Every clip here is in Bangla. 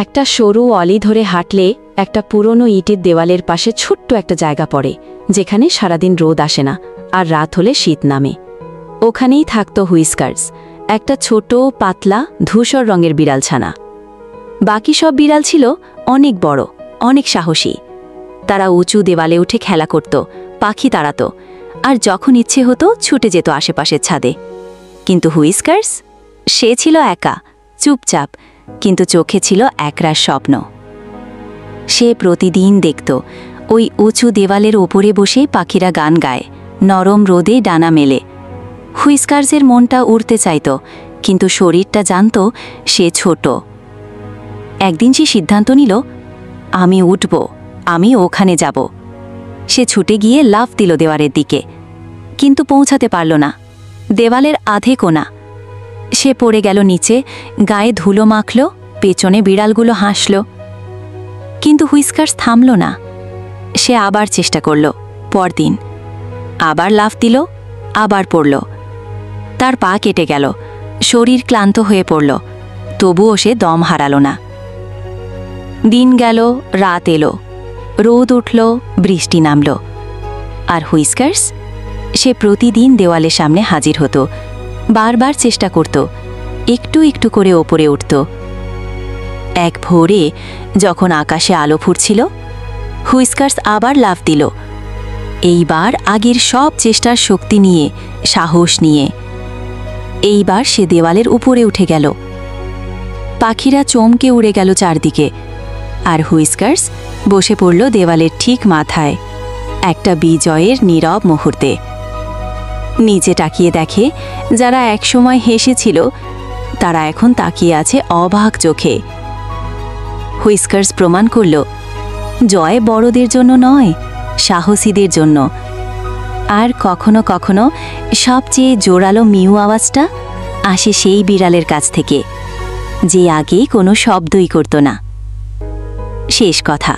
একটা সরু অলি ধরে হাঁটলে একটা পুরনো ইটের দেওয়ালের পাশে ছোট্ট একটা জায়গা পড়ে, যেখানে সারাদিন রোদ আসে না আর রাত হলে শীত নামে। ওখানেই থাকত হুইস্কার্স, একটা ছোট পাতলা ধূসর রঙের বিড়াল ছানা। বাকি সব বিড়াল ছিল অনেক বড়, অনেক সাহসী। তারা উঁচু দেওয়ালে উঠে খেলা করত, পাখি তাড়াত, আর যখন ইচ্ছে হতো ছুটে যেত আশেপাশের ছাদে। কিন্তু হুইস্কার্স, সে ছিল একা, চুপচাপ, কিন্তু চোখে ছিল একরাশ স্বপ্ন। সে প্রতিদিন দেখত ওই উঁচু দেওয়ালের ওপরে বসে পাখিরা গান গায়, নরম রোদে ডানা মেলে। হুইস্কার্সের মনটা উড়তে চাইত, কিন্তু শরীরটা জানত সে ছোট। একদিন সে সিদ্ধান্ত নিল, আমি উঠব, আমি ওখানে যাব। সে ছুটে গিয়ে লাফ দিল দেওয়ালের দিকে, কিন্তু পৌঁছাতে পারল না। দেওয়ালের আধে কোণা। সে পড়ে গেল নিচে, গায়ে ধুলো মাখল, পেছনে বিড়ালগুলো হাসল। কিন্তু হুইস্কার্স থামল না। সে আবার চেষ্টা করল। পরদিন আবার লাফ দিল, আবার পড়ল। তার পা কেটে গেল, শরীর ক্লান্ত হয়ে পড়ল, তবুও সে দম হারাল না। দিন গেল, রাত এলো, রোদ উঠল, বৃষ্টি নামল, আর হুইস্কার্স, সে প্রতিদিন দেওয়ালের সামনে হাজির হতো, বারবার চেষ্টা করত, একটু একটু করে ওপরে উঠত। এক ভোরে যখন আকাশে আলো ফুটছিল, হুইস্কার্স আবার লাফ দিল, এইবার আগের সব চেষ্টার শক্তি নিয়ে, সাহস নিয়ে। এইবার সে দেওয়ালের উপরে উঠে গেল। পাখিরা চমকে উড়ে গেল চারদিকে, আর হুইস্কার্স বসে পড়ল দেওয়ালের ঠিক মাথায়, একটা বিজয়ের নীরব মুহূর্তে। নিচে তাকিয়ে দেখে, যারা একসময় হেসেছিল তারা এখন তাকিয়ে আছে অবাক চোখে। হুইস্কার্স প্রমাণ করল, জয় বড়দের জন্য নয়, সাহসীদের জন্য। আর কখনো কখনো সবচেয়ে জোরালো মিউ আওয়াজটা আসে সেই বিড়ালের কাছ থেকে, যে আগে কোনো শব্দই করত না। শেষ কথা,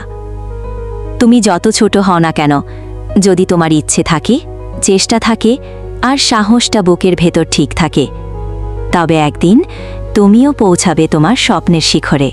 তুমি যত ছোট হও না কেন, যদি তোমার ইচ্ছে থাকে, চেষ্টা থাকে, আর সাহসটা বুকের ভেতর ঠিক থাকে, তবে একদিন তুমিও পৌঁছাবে তোমার স্বপ্নের শিখরে।